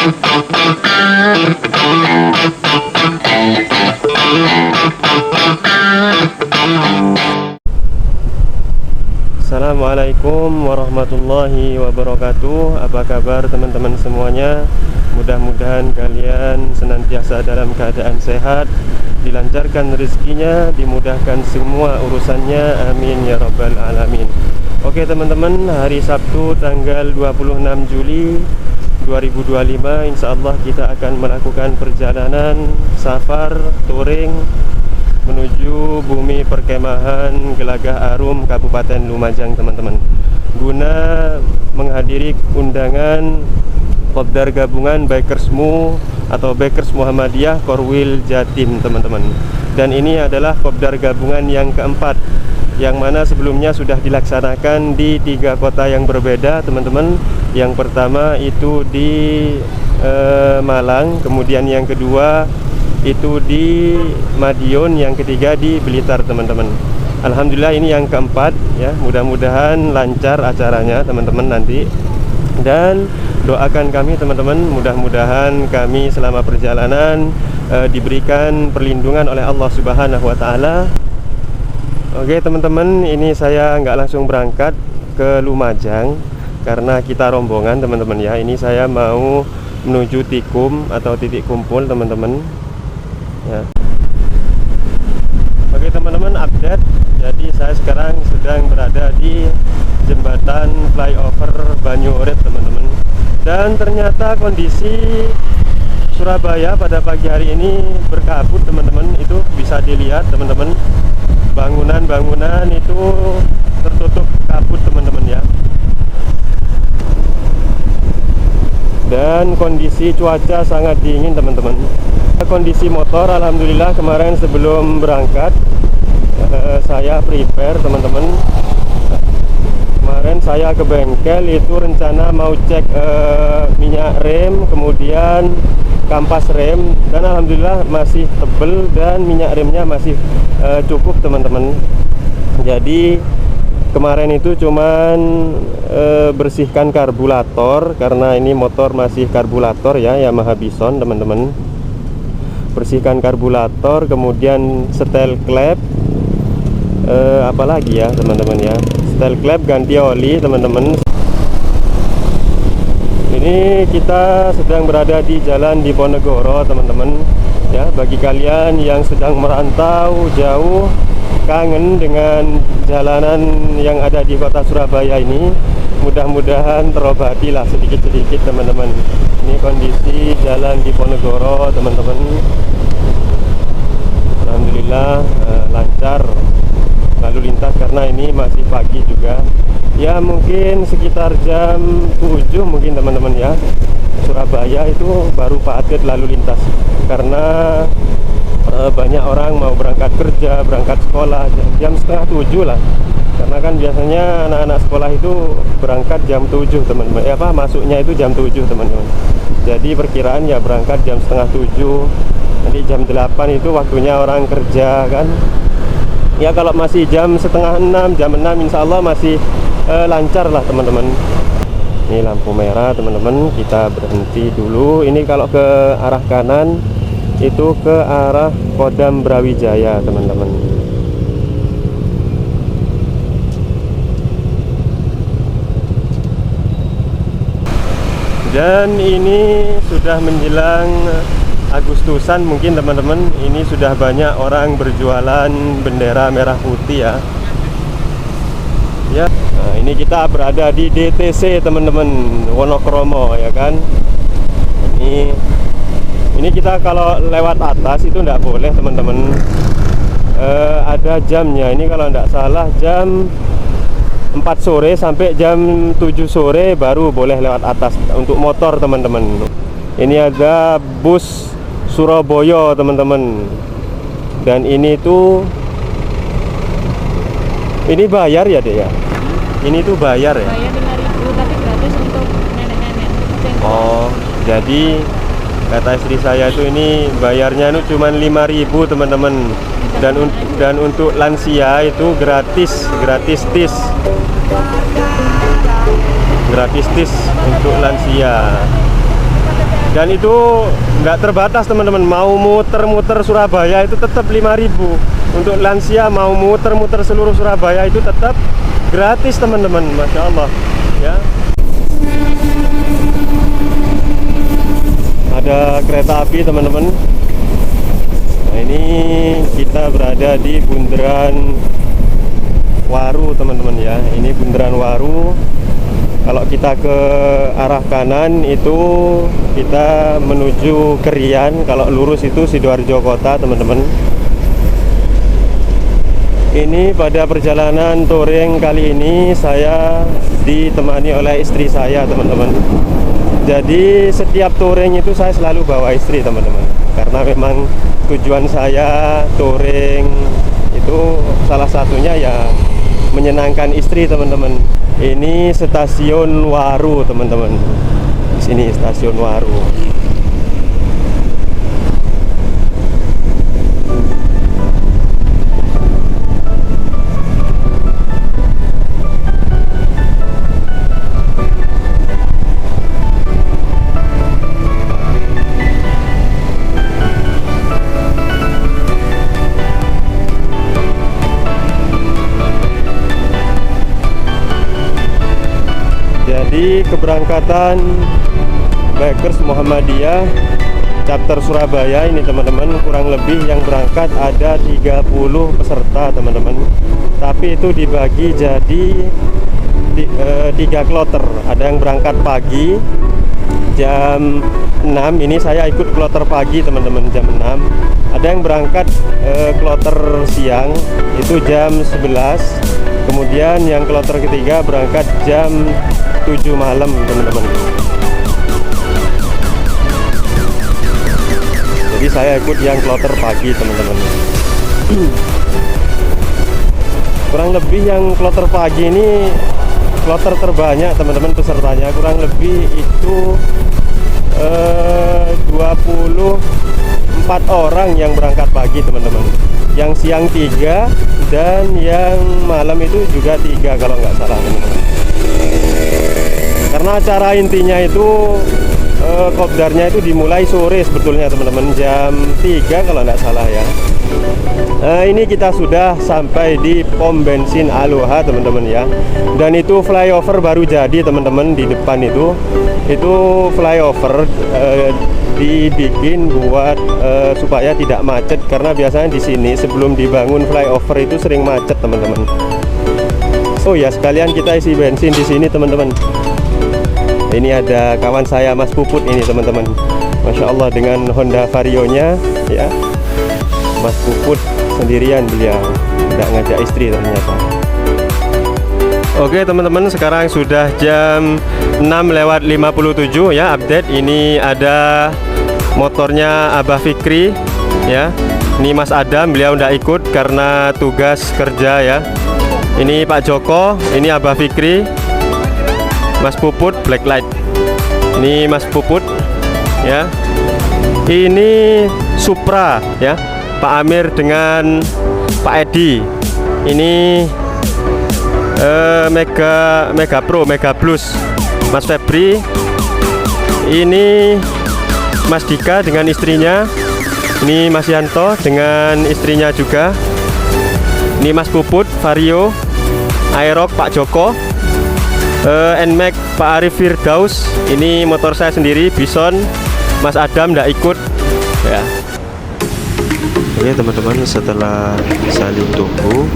Assalamualaikum warahmatullahi wabarakatuh. Apa kabar teman-teman semuanya? Mudah-mudahan kalian senantiasa dalam keadaan sehat, dilancarkan rezekinya, dimudahkan semua urusannya, amin ya rabbal alamin. Oke teman-teman, hari Sabtu tanggal 26 Juli 2025, insyaallah kita akan melakukan perjalanan safar touring menuju bumi perkemahan Gelagah Arum Kabupaten Lumajang teman-teman, guna menghadiri undangan Kopdar Gabungan Bikersmu atau Bikers Muhammadiyah Korwil Jatim teman-teman. Dan ini adalah Kopdar Gabungan yang keempat, yang mana sebelumnya sudah dilaksanakan di 3 kota yang berbeda teman-teman. Yang pertama itu di Malang, kemudian yang kedua itu di Madiun, yang ketiga di Blitar teman-teman. Alhamdulillah ini yang keempat ya, mudah-mudahan lancar acaranya teman-teman nanti. Dan doakan kami teman-teman, mudah-mudahan kami selama perjalanan diberikan perlindungan oleh Allah Subhanahu wa taala. Oke teman-teman, ini saya nggak langsung berangkat ke Lumajang karena kita rombongan teman-teman ya. Ini saya mau menuju Tikum atau titik kumpul teman-teman ya. Oke teman-teman, update. Jadi saya sekarang sedang berada di jembatan flyover Banyu Urip teman-teman. Dan ternyata kondisi Surabaya pada pagi hari ini berkabut teman-teman. Itu bisa dilihat teman-teman, bangunan-bangunan itu tertutup kabut teman-teman ya. Dan kondisi cuaca sangat dingin teman-teman. Kondisi motor alhamdulillah kemarin sebelum berangkat saya prepare teman-teman. Kemarin saya ke bengkel itu rencana mau cek minyak rem, kemudian kampas rem, dan alhamdulillah masih tebel dan minyak remnya masih cukup teman-teman. Jadi kemarin itu cuman bersihkan karburator karena ini motor masih karburator ya, Yamaha Bison teman-teman. Bersihkan karburator, kemudian setel klep, apalagi ya teman-teman ya, setel klep, ganti oli teman-teman. Ini kita sedang berada di Jalan Diponegoro teman-teman ya. Bagi kalian yang sedang merantau jauh, kangen dengan jalanan yang ada di kota Surabaya ini, mudah-mudahan terobati lah sedikit-sedikit teman-teman. Ini kondisi Jalan Diponegoro teman-teman. Alhamdulillah lancar lalu lintas karena ini masih pagi juga ya, mungkin sekitar jam 7 mungkin teman-teman ya. Surabaya itu baru padat lalu lintas karena banyak orang mau berangkat kerja, berangkat sekolah jam setengah 7 lah. Karena kan biasanya anak-anak sekolah itu berangkat jam 7 teman-teman. Masuknya itu jam 7 teman-teman. Jadi perkiraan ya berangkat jam setengah 7. Nanti jam 8 itu waktunya orang kerja kan. Ya kalau masih jam setengah 6, jam 6 insya Allah masih lancar lah teman-teman. Ini lampu merah teman-teman, kita berhenti dulu. Ini kalau ke arah kanan itu ke arah Kodam Brawijaya teman-teman. Dan ini sudah menjelang Agustusan mungkin teman-teman. Ini sudah banyak orang berjualan bendera merah putih ya. Nah, ini kita berada di DTC teman-teman, Wonokromo ya kan. Ini kita kalau lewat atas itu tidak boleh teman-teman. Ada jamnya. Ini kalau tidak salah jam 4 sore sampai jam 7 sore baru boleh lewat atas untuk motor teman-teman. Ini ada bus Surabaya teman-teman. Dan ini tuh ini bayar ya dek ya? Ini tuh bayar ya? Bayar 5.000 tapi gratis untuk nenek-nenek. Oh, jadi kata istri saya tuh ini bayarnya itu cuma 5.000 teman-teman. Dan untuk lansia itu gratis tis. Gratis tis untuk lansia. Dan itu nggak terbatas teman-teman, mau muter-muter Surabaya itu tetap 5.000. Untuk lansia mau muter-muter seluruh Surabaya itu tetap gratis teman-teman. Masya Allah ya. Ada kereta api teman-teman. Nah, ini kita berada di Bundaran Waru teman-teman ya. Ini Bundaran Waru. Kalau kita ke arah kanan itu kita menuju Krian, kalau lurus itu Sidoarjo Kota teman-teman. Ini pada perjalanan touring kali ini saya ditemani oleh istri saya teman-teman. Jadi setiap touring itu saya selalu bawa istri teman-teman, karena memang tujuan saya touring itu salah satunya ya menyenangkan istri teman-teman. Ini stasiun Waru teman-teman. Di sini stasiun Waru. Jadi keberangkatan Bikers Muhammadiyah chapter Surabaya ini teman-teman, kurang lebih yang berangkat ada 30 peserta teman-teman. Tapi itu dibagi jadi 3 kloter. Ada yang berangkat pagi jam 6, ini saya ikut kloter pagi teman-teman, jam 6. Ada yang berangkat kloter siang itu jam 11. Kemudian yang kloter ketiga berangkat jam 7 malam teman-teman. Jadi saya ikut yang kloter pagi teman-teman. Kurang lebih yang kloter pagi ini kloter terbanyak teman-teman pesertanya, kurang lebih itu 24 orang yang berangkat pagi teman-teman. Yang siang 3 dan yang malam itu juga 3 kalau nggak salah teman-teman. Karena acara intinya itu kopdarnya itu dimulai sore sebetulnya teman-teman, jam 3 kalau nggak salah ya. Nah, ini kita sudah sampai di pom bensin Aloha teman-teman ya. Dan itu flyover baru jadi teman-teman, di depan itu flyover dibikin buat supaya tidak macet, karena biasanya di sini sebelum dibangun flyover itu sering macet teman-teman. Oh ya, sekalian kita isi bensin di sini teman-teman. Ini ada kawan saya Mas Puput ini teman-teman. Masya Allah dengan Honda Vario-nya ya. Mas Puput sendirian, beliau tidak ngajak istri ternyata. Oke teman-teman, sekarang sudah jam 6:57 ya, update. Ini ada motornya Abah Fikri ya. Ini Mas Adam, beliau tidak ikut karena tugas kerja ya. Ini Pak Joko, ini Abah Fikri, Mas Puput Blacklight. Ini Mas Puput ya. Ini Supra ya, Pak Amir dengan Pak Edi. Ini Mega Pro, Mega Plus, Mas Febri. Ini Mas Dika dengan istrinya. Ini Mas Yanto dengan istrinya juga. Ini Mas Puput Vario, Aerox Pak Joko, Nmax Pak Arif Firdaus. Ini motor saya sendiri Bison. Mas Adam tidak ikut ya. Oke teman-teman, setelah saling tunggu,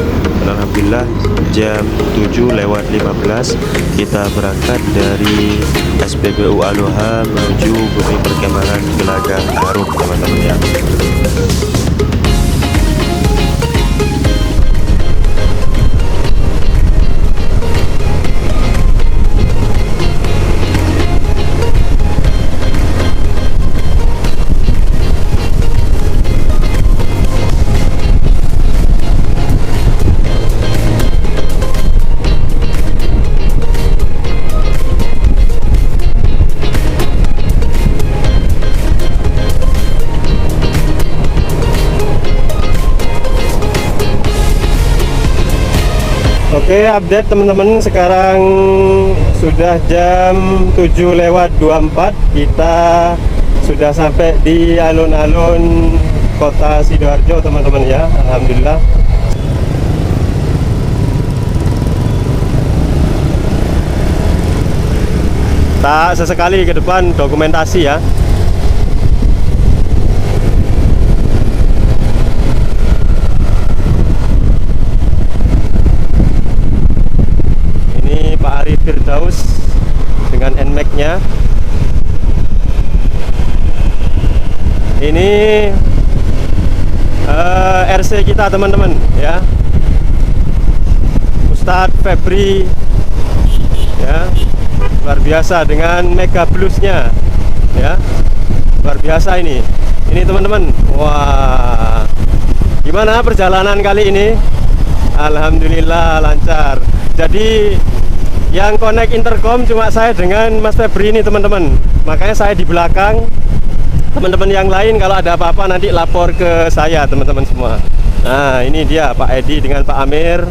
alhamdulillah jam 7:15 kita berangkat dari SPBU Aloha menuju Bumi Perkemahan Gelagang Harum teman-teman ya. Oke, update teman-teman, sekarang sudah jam 7:24. Kita Sudah sampai di alun-alun kota Sidoarjo teman-teman ya, alhamdulillah. Tak sesekali ke depan dokumentasi ya. Ini Pak Ari Firdaus dengan NMAX-nya. Ini RC kita teman-teman ya, Ustadz Febri ya, luar biasa dengan Mega Bluesnya ya, luar biasa ini teman-teman. Wah, gimana perjalanan kali ini? Alhamdulillah lancar. Jadi yang connect intercom cuma saya dengan Mas Febri ini teman-teman, makanya saya di belakang. Teman-teman yang lain kalau ada apa-apa nanti lapor ke saya teman-teman semua. Nah ini dia Pak Edi dengan Pak Amir.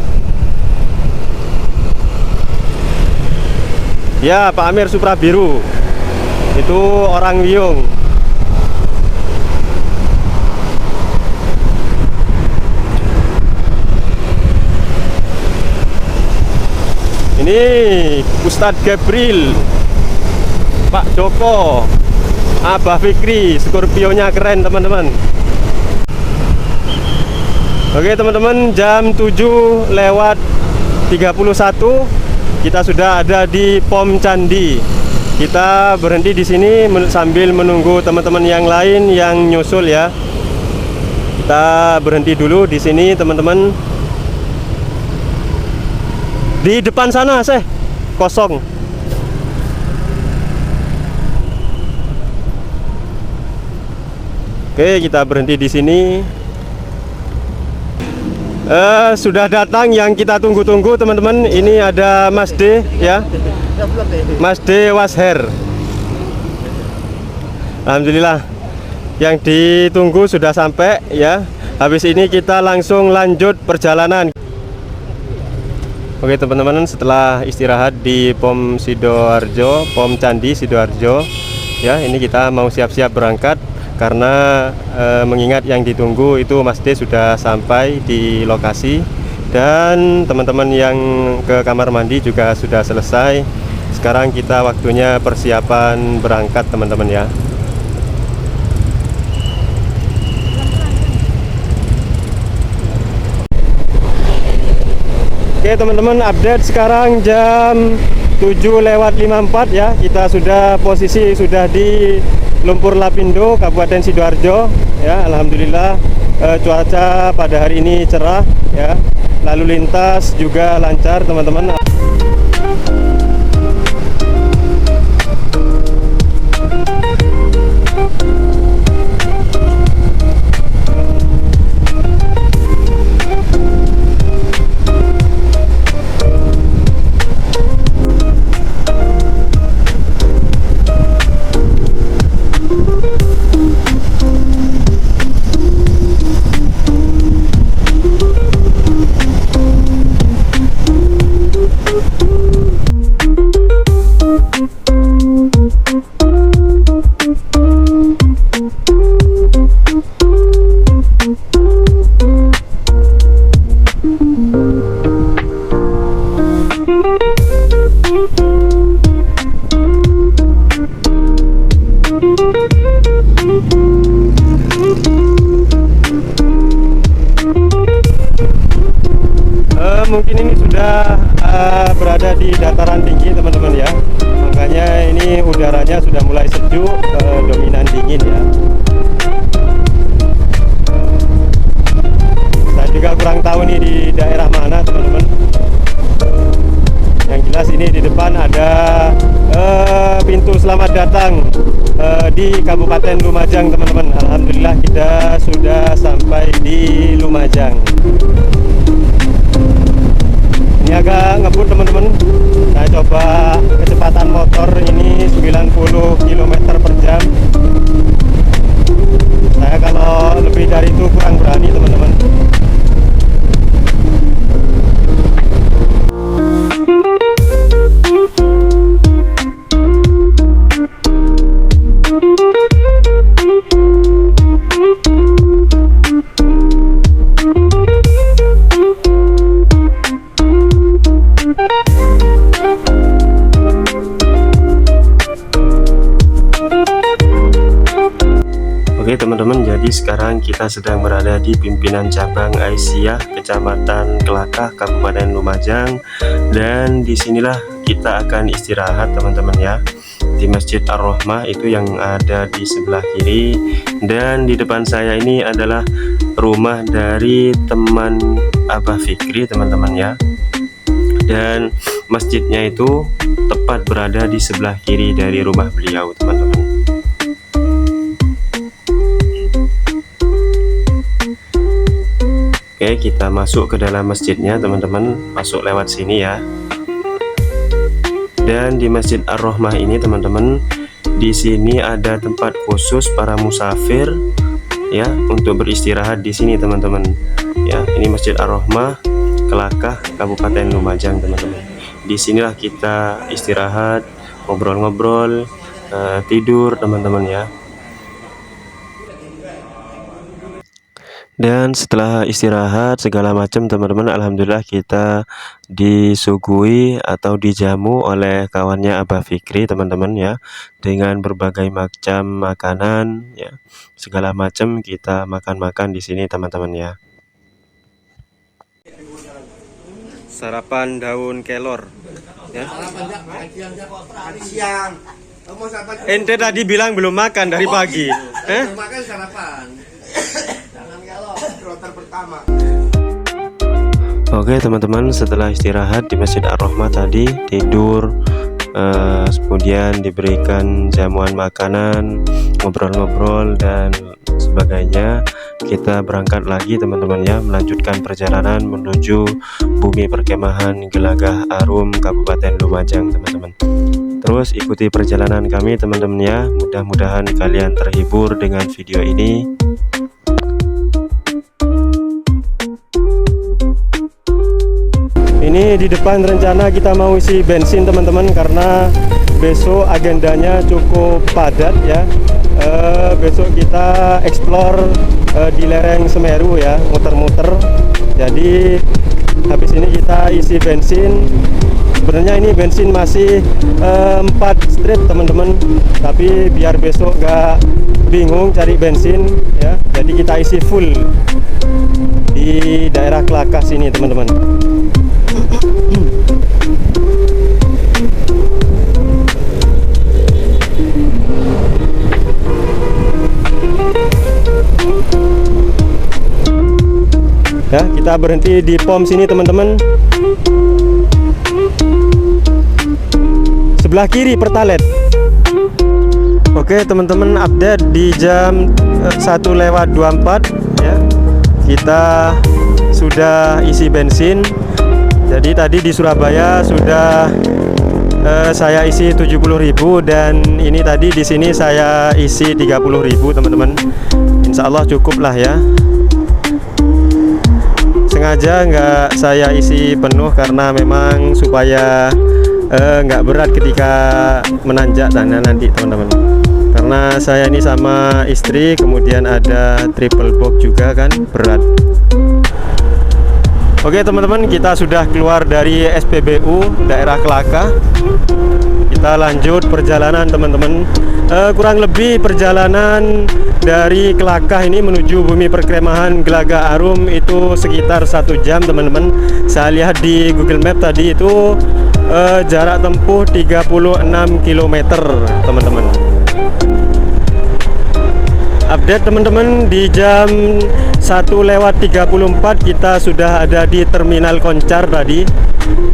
Ya Pak Amir Supra Biru, itu orang Wiyung. Ini Ustadz Gabriel, Pak Joko, Abah Fikri, Scorpio-nya keren teman-teman. Oke teman-teman, jam 7:31 kita sudah ada di Pom Candi. Kita berhenti di sini sambil menunggu teman-teman yang lain yang nyusul ya. Kita berhenti dulu di sini teman-teman. Di depan sana kosong. Oke, kita berhenti di sini. Sudah datang yang kita tunggu-tunggu teman-teman. Ini ada Mas D ya, Mas D Washer. Alhamdulillah, yang ditunggu sudah sampai ya. Habis ini kita langsung lanjut perjalanan. Oke teman-teman, setelah istirahat di Pom Sidoarjo, Pom Candi Sidoarjo ya, ini kita mau siap-siap berangkat. Karena mengingat yang ditunggu itu Mas D sudah sampai di lokasi, dan teman-teman yang ke kamar mandi juga sudah selesai. Sekarang kita waktunya persiapan berangkat teman-teman ya. Oke teman-teman, update sekarang jam 7:54 ya. Kita sudah posisi sudah di Lumpur Lapindo, Kabupaten Sidoarjo ya. Alhamdulillah cuaca pada hari ini cerah ya. Lalu lintas juga lancar teman-teman. Mungkin ini sudah berada di dataran tinggi teman-teman ya, makanya ini udaranya sudah mulai sejuk, dominan dingin ya. Saya juga kurang tahu nih di daerah mana teman-teman. Yang jelas ini di depan ada pintu selamat datang di Kabupaten Lumajang teman-teman. Alhamdulillah kita sudah sampai di Lumajang. Ini agak ngebut teman-teman. Saya coba kecepatan motor ini 90 km per jam. Saya kalau lebih dari itu kurang berani teman-teman. Oke teman-teman, jadi sekarang kita sedang berada di pimpinan cabang Aisyah, Kecamatan Kelakah, Kabupaten Lumajang. Dan disinilah kita akan istirahat teman-teman ya, di Masjid Ar-Rahmah itu yang ada di sebelah kiri. Dan di depan saya ini adalah rumah dari teman Abah Fikri teman-teman ya. Dan masjidnya itu tepat berada di sebelah kiri dari rumah beliau teman-teman. Oke, kita masuk ke dalam masjidnya teman-teman, masuk lewat sini ya. Dan di Masjid Ar-Rahmah ini teman-teman, di sini ada tempat khusus para musafir ya untuk beristirahat di sini teman-teman. Ya, ini Masjid Ar-Rahmah Kelakah, Kabupaten Lumajang teman-teman. Di sinilah kita istirahat, ngobrol-ngobrol, tidur teman-teman ya. Dan setelah istirahat segala macam teman-teman, alhamdulillah kita disuguhi atau dijamu oleh kawannya Abah Fikri teman-teman ya, dengan berbagai macam makanan ya, segala macam kita makan-makan di sini teman-teman ya. Sarapan daun kelor ya. Siang. Ente tadi bilang belum makan dari pagi. Makan sarapan. Pertama. Oke teman-teman, setelah istirahat di Masjid Ar-Rahmah tadi, tidur, kemudian diberikan jamuan makanan, ngobrol-ngobrol dan sebagainya, kita berangkat lagi teman-teman ya, melanjutkan perjalanan menuju bumi perkemahan Gelagah Arum, Kabupaten Lumajang teman-teman. Terus ikuti perjalanan kami teman-teman ya, mudah-mudahan kalian terhibur dengan video ini. Ini di depan rencana kita mau isi bensin teman-teman, karena besok agendanya cukup padat ya. Besok kita explore di lereng Semeru ya, muter-muter. Jadi habis ini kita isi bensin. Sebenarnya ini bensin masih 4 strip teman-teman, tapi biar besok gak bingung cari bensin ya, jadi kita isi full di daerah Kelakah sini teman-teman. Ya, kita berhenti di pom sini teman-teman. Sebelah kiri Pertalite. Oke teman-teman, update di jam 1:24 ya. Kita sudah isi bensin. Jadi tadi di Surabaya sudah saya isi 70.000 dan ini tadi di sini saya isi 30.000 teman-teman. Insya Allah cukup lah ya. Sengaja nggak saya isi penuh karena memang supaya nggak berat ketika menanjak sana nanti teman-teman. Karena saya ini sama istri, kemudian ada triple box juga kan, berat. Oke teman-teman, kita sudah keluar dari SPBU daerah Kelakah. Kita lanjut perjalanan teman-teman. Kurang lebih perjalanan dari Kelakah ini menuju bumi perkemahan Gelagah Arum itu sekitar 1 jam teman-teman. Saya lihat di Google Map tadi itu jarak tempuh 36 km teman-teman. Update teman-teman, di jam 1:34 kita sudah ada di Terminal Koncar tadi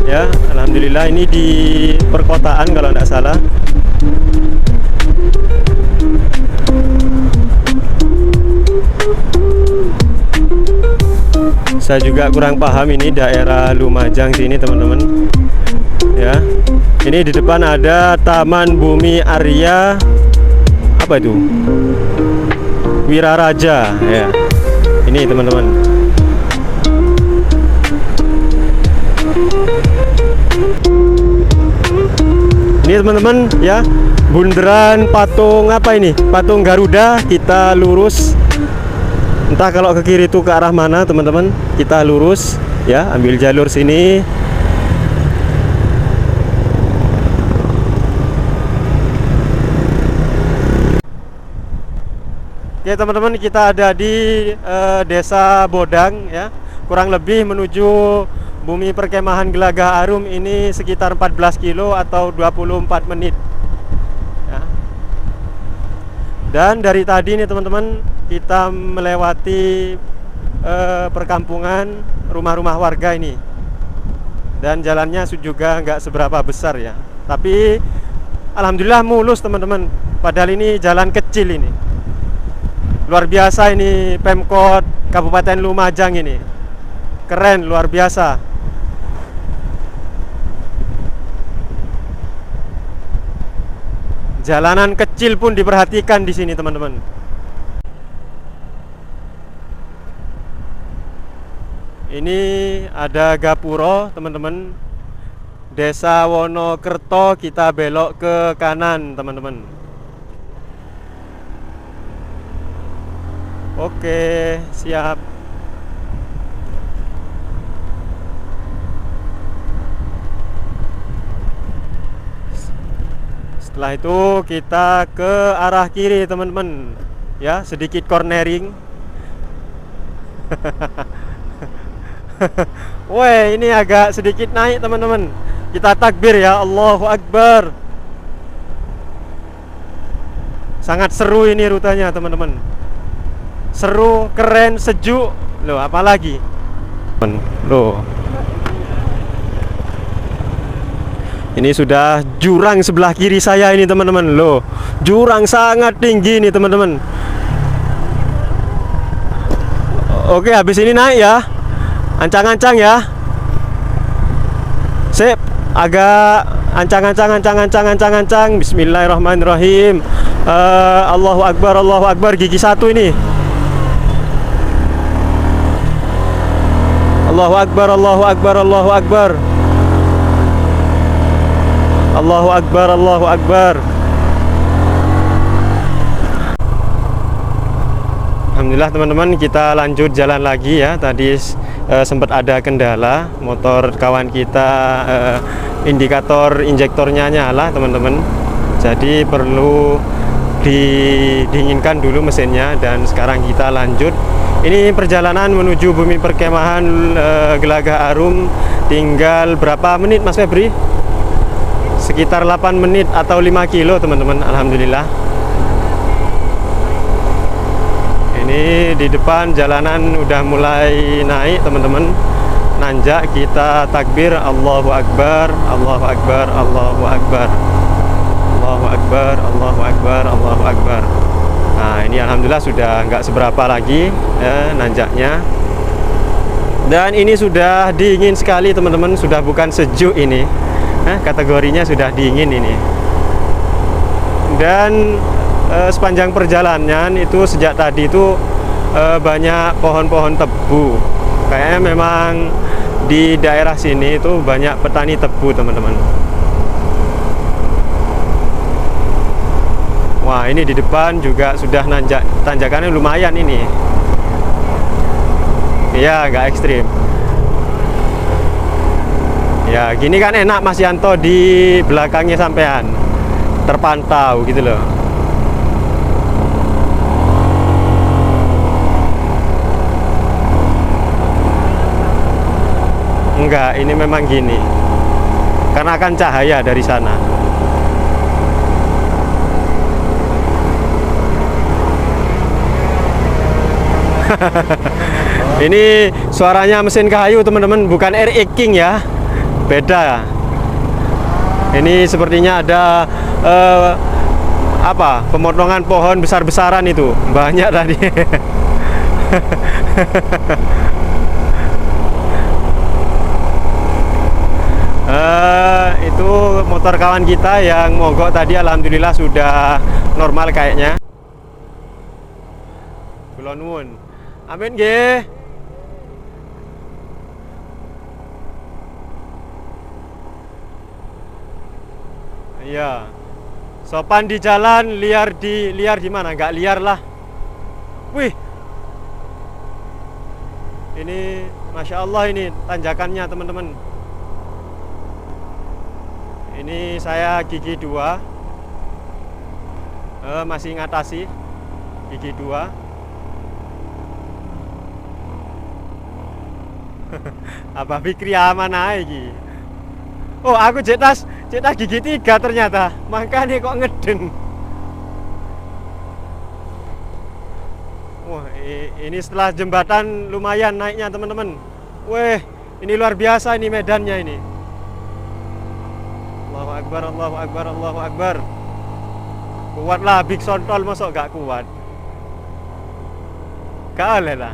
ya. Alhamdulillah ini di perkotaan kalau tidak salah. Saya juga kurang paham ini daerah Lumajang sini teman-teman ya. Ini di depan ada Taman Bumi Arya, apa itu, Wiraraja ya. Ini teman-teman. Ini teman-teman ya, bundaran patung apa ini? Patung Garuda. Kita lurus. Entah kalau ke kiri itu ke arah mana teman-teman. Kita lurus ya, ambil jalur sini. Oke teman-teman, kita ada di Desa Bodang ya. Kurang lebih menuju Bumi Perkemahan Gelagah Arum ini sekitar 14 kilo atau 24 menit ya. Dan dari tadi nih teman-teman, kita melewati perkampungan, rumah-rumah warga ini. Dan jalannya juga nggak seberapa besar ya. Tapi alhamdulillah mulus teman-teman. Padahal ini jalan kecil ini. Luar biasa ini Pemkot Kabupaten Lumajang ini. Keren, luar biasa. Jalanan kecil pun diperhatikan di sini teman-teman. Ini ada Gapuro teman-teman. Desa Wonokerto, kita belok ke kanan teman-teman. Oke, siap. Setelah itu kita ke arah kiri teman-teman. Ya, sedikit cornering. Woi, ini agak sedikit naik teman-teman. Kita takbir ya, Allahu Akbar. Sangat seru ini rutenya teman-teman. Seru, keren, sejuk. Loh, apalagi? Loh. Ini sudah jurang sebelah kiri saya ini teman-teman. Loh, jurang sangat tinggi nih teman-teman. Oke, habis ini naik ya. Ancang-ancang ya. Sip, agak ancang-ancang. Bismillahirrahmanirrahim. Allahu Akbar, gigi satu ini. Allahu Akbar. Alhamdulillah teman-teman, kita lanjut jalan lagi ya. Tadi sempat ada kendala, motor kawan kita indikator injektornya nyala teman-teman. Jadi perlu didinginkan dulu mesinnya, dan sekarang kita lanjut. Ini perjalanan menuju Bumi Perkemahan Gelagah Arum tinggal berapa menit Mas Febri? Sekitar 8 menit atau 5 kilo teman-teman. Alhamdulillah. Ini di depan jalanan udah mulai naik teman-teman. Nanjak, kita takbir Allahu Akbar, Allahu Akbar, Allahu Akbar, Allahu Akbar, Allahu Akbar, Allahu Akbar. Nah ini alhamdulillah sudah nggak seberapa lagi nanjaknya. Dan ini sudah dingin sekali teman-teman, sudah bukan sejuk ini. Kategorinya sudah dingin ini. Dan sepanjang perjalanan itu sejak tadi itu banyak pohon-pohon tebu. Kayaknya memang di daerah sini itu banyak petani tebu teman-teman. Wah, ini di depan juga sudah nanjak, tanjakannya lumayan ini. Ya, agak ekstrim. Ya, gini kan enak Mas Yanto, di belakangnya sampean terpantau gitu loh. Enggak, ini memang gini. Karena akan cahaya dari sana. Ini suaranya mesin kayu teman-teman, bukan air eking ya. Beda. Ini sepertinya ada pemotongan pohon besar-besaran itu. Banyak tadi. Itu motor kawan kita yang mogok tadi, alhamdulillah sudah normal kayaknya. Kula nuwun. Amin nggih. Iya. Sopan di jalan, liar di mana? Enggak liar lah. Wih. Ini Masya Allah ini tanjakannya teman-teman. Ini saya gigi 2 masih ngatasi. gigi 2. Abah Fikri aman aja iki. Oh, aku cetas gigi 3 ternyata. Makanya kok ngeden. Wah, ini setelah jembatan lumayan naiknya teman-teman. Weh, ini luar biasa ini medannya ini. Allahu Akbar, Allahu Akbar, Allahu Akbar. Kuatlah Big Sontol, masuk gak kuat? Gak oleh lah.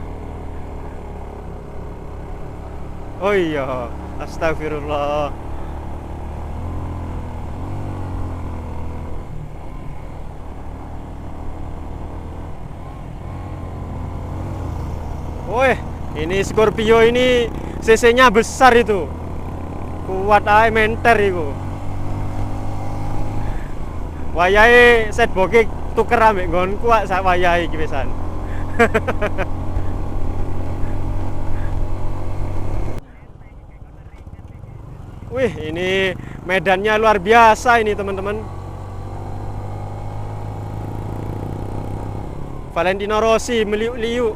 Oh iya, astagfirullah. Woi, ini Scorpio ini cc-nya besar itu. Kuat ae menter iku. Wayahe set boke tuker ambek nggonku sak wayahe iki pisan. Wih, ini medannya luar biasa ini teman-teman. Valentino Rossi meliuk-liuk.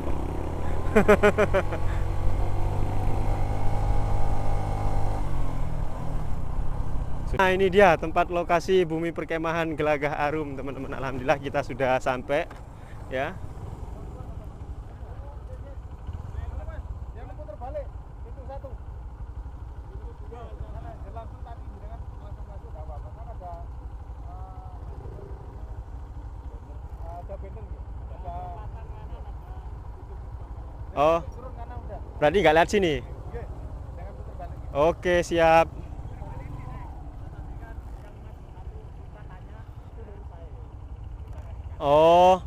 Nah, ini dia tempat lokasi bumi perkemahan Gelagah Arum, teman-teman. Alhamdulillah kita sudah sampai ya. Oh, berarti nggak lihat sini. Oke, siap. Oh,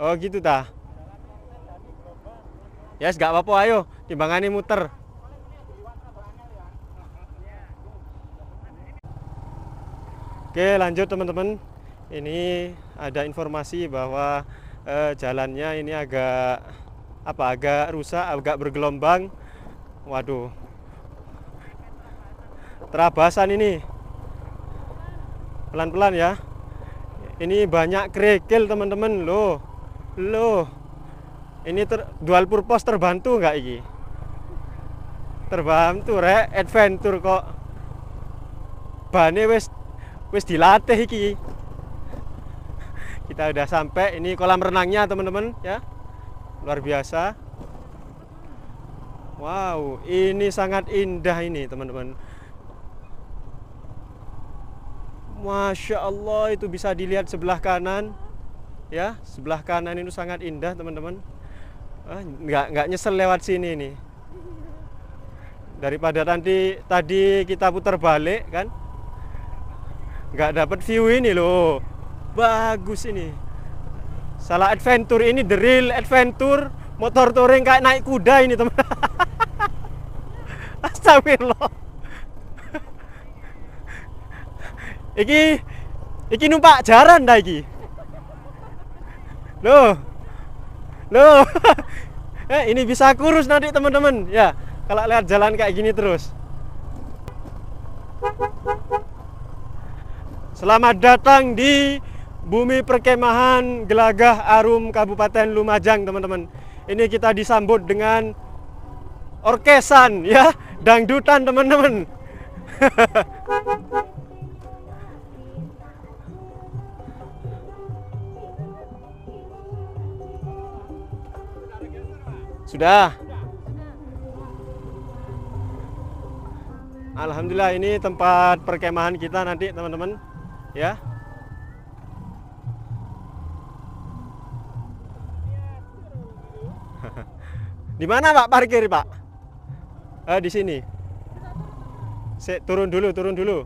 oh gitu tah. Yes, gak apa-apa, ayo timbangane muter. Oke, lanjut teman-teman. Ini ada informasi bahwa jalannya ini agak rusak, agak bergelombang. Waduh, terabasan ini. Pelan-pelan ya. Ini banyak kerikil teman-teman. Loh. Ini dual purpose terbantu nggak iki? Terbantu rek, adventure kok. Bane wis dilatih iki. Kita udah sampai, ini kolam renangnya teman-teman ya. Luar biasa. Wow, ini sangat indah ini teman-teman. Masya Allah, itu bisa dilihat sebelah kanan. Ya, sebelah kanan itu sangat indah teman-teman. Nggak nyesel lewat sini nih. Daripada tadi kita putar balik kan, nggak dapat view ini loh. Bagus ini. Salah adventure ini, the real adventure. Motor touring kayak naik kuda ini teman. Astagfirullah. Iki numpak jaran dah iki. Loh. Ini bisa kurus nanti teman-teman ya, kalau lihat jalan kayak gini terus. Selamat datang di bumi perkemahan Gelagah Arum Kabupaten Lumajang teman-teman. Ini kita disambut dengan orkesan ya, dangdutan teman-teman. Sudah. Alhamdulillah, ini tempat perkemahan kita nanti teman-teman ya. Di mana Pak parkir Pak? Di sini. Turun dulu.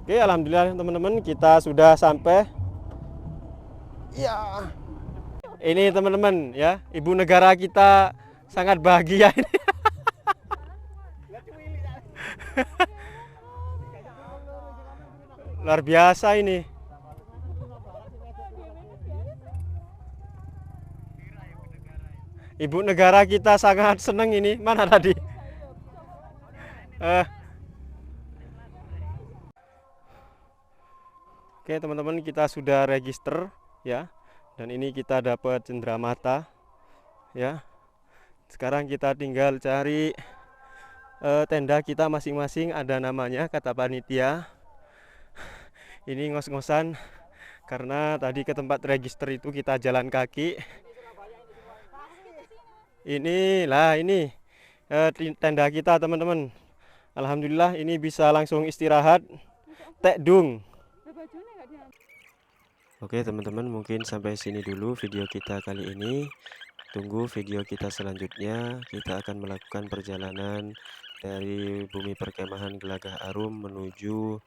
Oke, alhamdulillah teman-teman, kita sudah sampai. Ya. Ini teman-teman ya, ibu negara kita Sangat bahagia ini. Luar biasa ini. Ibu negara kita sangat senang ini. Mana tadi? Oke teman-teman, kita sudah register ya. Dan ini kita dapat cenderamata ya. Sekarang kita tinggal cari tenda kita masing-masing, ada namanya kata panitia. Ini ngos-ngosan karena tadi ke tempat register itu kita jalan kaki. Inilah ini tenda kita teman-teman. Alhamdulillah ini bisa langsung istirahat. Tekdung. Oke teman-teman, mungkin sampai sini dulu video kita kali ini. Tunggu video kita selanjutnya. Kita akan melakukan perjalanan dari Bumi Perkemahan Gelagah Arum menuju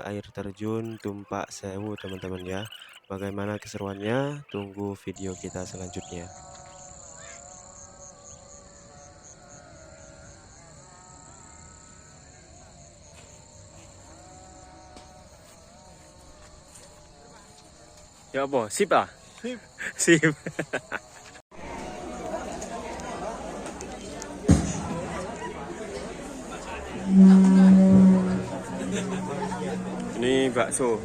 air terjun Tumpak Sewu teman-teman ya. Bagaimana keseruannya? Tunggu video kita selanjutnya. Ya apa? Sip ah? Sip. Sip. Ini bakso.